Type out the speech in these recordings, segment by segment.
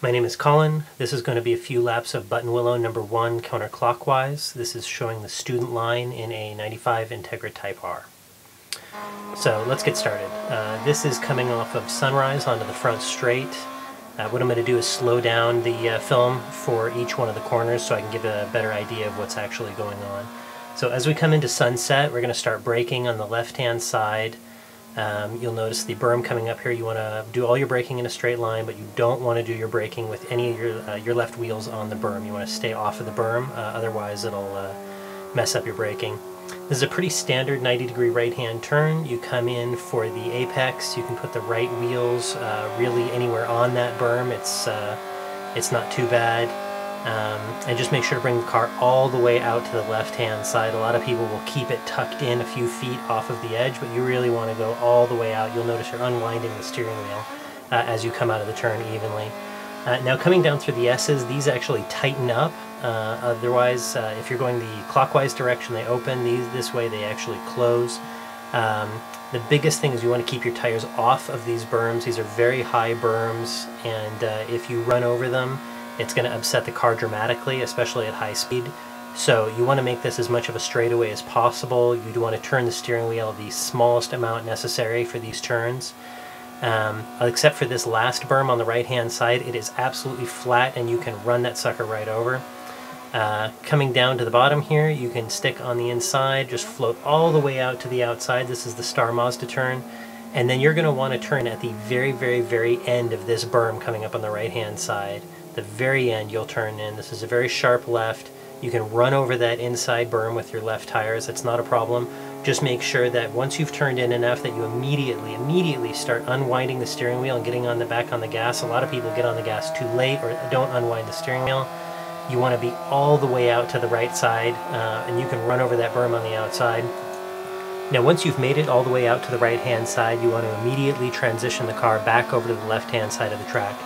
My name is Colin. This is going to be a few laps of Buttonwillow number 1 counterclockwise. This is showing the student line in a 95 Integra Type R. So let's get started. This is coming off of Sunrise onto the front straight. What I'm going to do is slow down the film for each one of the corners so I can give a better idea of what's actually going on. So as we come into Sunset, we're going to start braking on the left-hand side. You'll notice the berm coming up here. You want to do all your braking in a straight line, but you don't want to do your braking with any of your left wheels on the berm. You want to stay off of the berm, otherwise it'll mess up your braking. This is a pretty standard 90-degree right-hand turn. You come in for the apex. You can put the right wheels really anywhere on that berm. It's not too bad. And just make sure to bring the car all the way out to the left-hand side. A lot of people will keep it tucked in a few feet off of the edge, but you really want to go all the way out. You'll notice you're unwinding the steering wheel as you come out of the turn evenly. Now coming down through the S's, these actually tighten up. Otherwise, if you're going the clockwise direction, they open. This way they actually close. The biggest thing is you want to keep your tires off of these berms. These are very high berms, and if you run over them, it's going to upset the car dramatically, especially at high speed. So you want to make this as much of a straightaway as possible. You want to turn the steering wheel the smallest amount necessary for these turns. Except for this last berm on the right-hand side, it is absolutely flat and you can run that sucker right over. Coming down to the bottom here, you can stick on the inside, just float all the way out to the outside. This is the Star Mazda turn. And then you're going to want to turn at the very, very, very end of this berm coming up on the right-hand side. The very end you'll turn in. This is a very sharp left. You can run over that inside berm with your left tires. That's not a problem. Just make sure that once you've turned in enough that you immediately start unwinding the steering wheel and getting back on the gas. A lot of people get on the gas too late or don't unwind the steering wheel. You want to be all the way out to the right side, and you can run over that berm on the outside. Now once you've made it all the way out to the right-hand side, you want to immediately transition the car back over to the left-hand side of the track.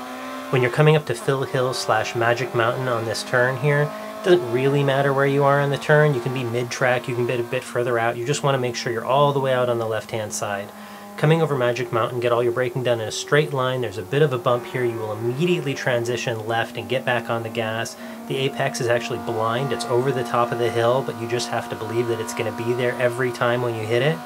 When you're coming up to Phil Hill / Magic Mountain on this turn here, it doesn't really matter where you are on the turn. You can be mid-track, you can be a bit further out. You just want to make sure you're all the way out on the left-hand side. Coming over Magic Mountain, get all your braking done in a straight line. There's a bit of a bump here. You will immediately transition left and get back on the gas. The apex is actually blind. It's over the top of the hill, but you just have to believe that it's going to be there every time when you hit it.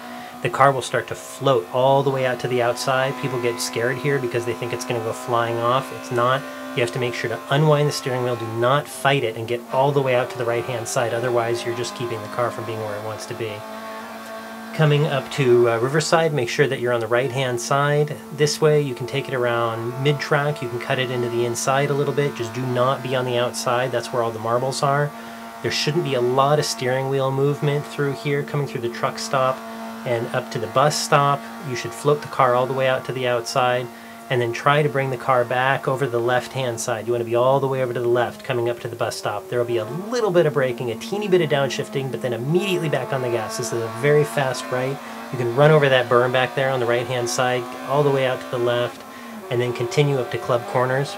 The car will start to float all the way out to the outside. People get scared here because they think it's going to go flying off. It's not. You have to make sure to unwind the steering wheel. Do not fight it and get all the way out to the right-hand side. Otherwise, you're just keeping the car from being where it wants to be. Coming up to Riverside, make sure that you're on the right-hand side. This way, you can take it around mid-track. You can cut it into the inside a little bit. Just do not be on the outside. That's where all the marbles are. There shouldn't be a lot of steering wheel movement through here, coming through the truck stop and up to the bus stop. You should float the car all the way out to the outside and then try to bring the car back over to the left-hand side. You want to be all the way over to the left coming up to the bus stop. There will be a little bit of braking, a teeny bit of downshifting, but then immediately back on the gas. This is a very fast right. You can run over that berm back there on the right-hand side, all the way out to the left, and then continue up to Club Corners.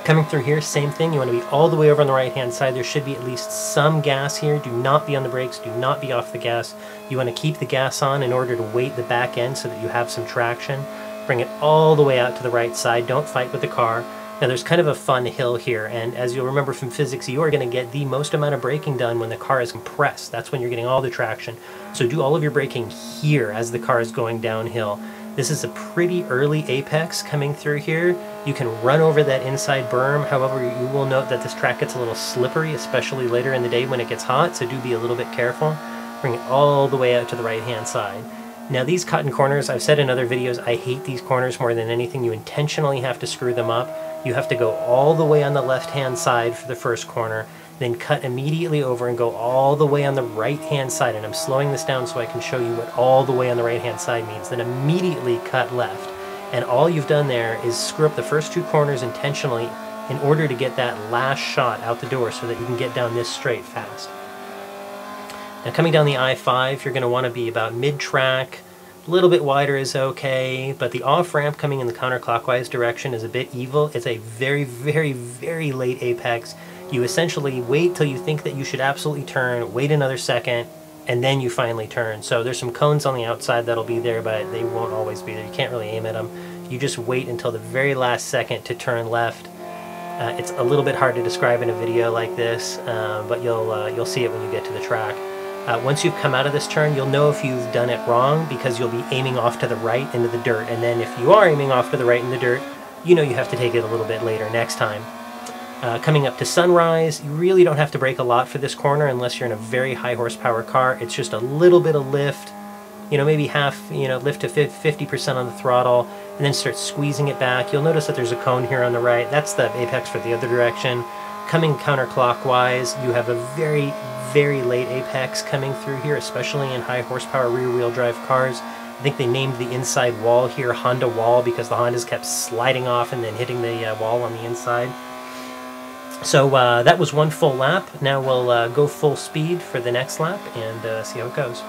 Coming through here, same thing. You want to be all the way over on the right-hand side. There should be at least some gas here. Do not be on the brakes. Do not be off the gas. You want to keep the gas on in order to weight the back end so that you have some traction. Bring it all the way out to the right side. Don't fight with the car. Now there's kind of a fun hill here, and as you'll remember from physics, you are going to get the most amount of braking done when the car is compressed. That's when you're getting all the traction. So do all of your braking here as the car is going downhill. This is a pretty early apex coming through here. You can run over that inside berm. However, you will note that this track gets a little slippery, especially later in the day when it gets hot, so do be a little bit careful. Bring it all the way out to the right-hand side. Now these cotton corners, I've said in other videos, I hate these corners more than anything. You intentionally have to screw them up. You have to go all the way on the left-hand side for the first corner, then cut immediately over and go all the way on the right-hand side. And I'm slowing this down so I can show you what all the way on the right-hand side means. Then immediately cut left. And all you've done there is screw up the first two corners intentionally in order to get that last shot out the door so that you can get down this straight fast. Now coming down the I-5, you're going to want to be about mid-track. A little bit wider is okay, but the off-ramp coming in the counterclockwise direction is a bit evil. It's a very, very, very late apex. You essentially wait till you think that you should absolutely turn, wait another second, and then you finally turn. So there's some cones on the outside that'll be there, but they won't always be there. You can't really aim at them. You just wait until the very last second to turn left. It's a little bit hard to describe in a video like this, but you'll see it when you get to the track. Once you've come out of this turn, you'll know if you've done it wrong because you'll be aiming off to the right into the dirt. And then if you are aiming off to the right in the dirt, you know you have to take it a little bit later next time. Coming up to Sunrise, you really don't have to brake a lot for this corner unless you're in a very high horsepower car. It's just a little bit of lift, maybe half, lift to 50% on the throttle, and then start squeezing it back. You'll notice that there's a cone here on the right. That's the apex for the other direction. Coming counterclockwise, you have a very, very late apex coming through here, especially in high horsepower rear-wheel drive cars. I think they named the inside wall here Honda Wall because the Hondas kept sliding off and then hitting the wall on the inside. So that was one full lap. Now we'll go full speed for the next lap and see how it goes.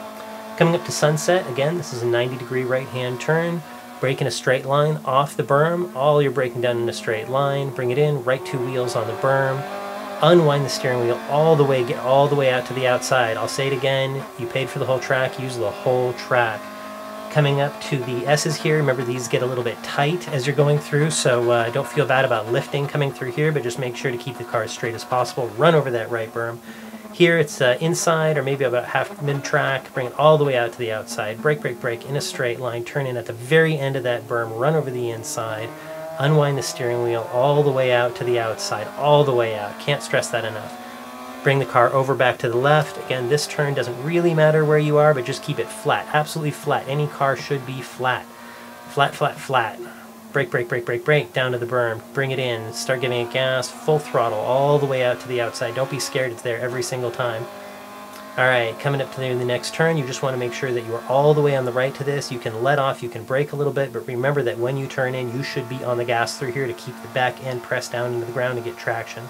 Coming up to Sunset, again, this is a 90-degree right-hand turn. Brake in a straight line off the berm. All your braking done in a straight line. Bring it in, right two wheels on the berm. Unwind the steering wheel all the way, get all the way out to the outside. I'll say it again, you paid for the whole track, use the whole track. Coming up to the S's here, remember these get a little bit tight as you're going through, so don't feel bad about lifting coming through here, but just make sure to keep the car as straight as possible. Run over that right berm. Here it's inside or maybe about half mid-track, bring it all the way out to the outside. Brake, brake, brake in a straight line, turn in at the very end of that berm, run over the inside, unwind the steering wheel all the way out to the outside, all the way out. Can't stress that enough. Bring the car over back to the left. Again, this turn doesn't really matter where you are, but just keep it flat, absolutely flat. Any car should be flat. Flat, flat, flat. Brake, brake, brake, brake, brake, down to the berm. Bring it in, start giving it gas, full throttle, all the way out to the outside. Don't be scared, it's there every single time. Alright, coming up to the next turn, you just want to make sure that you are all the way on the right to this. You can let off, you can brake a little bit, but remember that when you turn in, you should be on the gas through here to keep the back end pressed down into the ground to get traction.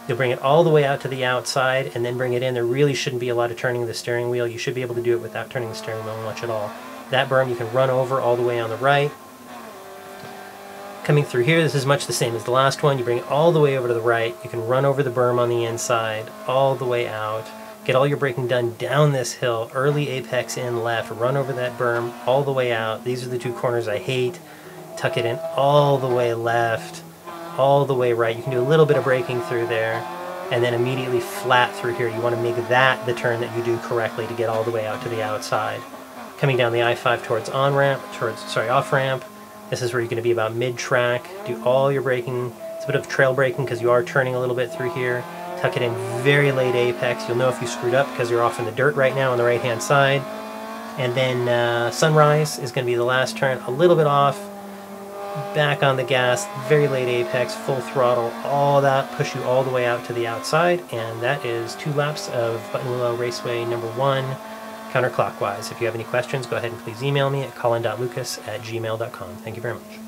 You'll bring it all the way out to the outside and then bring it in. There really shouldn't be a lot of turning of the steering wheel. You should be able to do it without turning the steering wheel much at all. That berm you can run over all the way on the right. Coming through here, this is much the same as the last one. You bring it all the way over to the right. You can run over the berm on the inside, all the way out. Get all your braking done down this hill, early apex in left, run over that berm all the way out. These are the two corners I hate. Tuck it in all the way left, all the way right. You can do a little bit of braking through there, and then immediately flat through here. You want to make that the turn that you do correctly to get all the way out to the outside. Coming down the I-5 towards off-ramp. This is where you're going to be about mid-track. Do all your braking. It's a bit of trail braking because you are turning a little bit through here. Tuck it in very late apex. You'll know if you screwed up because you're off in the dirt right now on the right-hand side. And then Sunrise is going to be the last turn. A little bit off. Back on the gas. Very late apex. Full throttle. All that. Push you all the way out to the outside. And that is 2 laps of Buttonwillow Raceway number 1. Counterclockwise. If you have any questions, go ahead and please email me at colin.lucas@gmail.com. Thank you very much.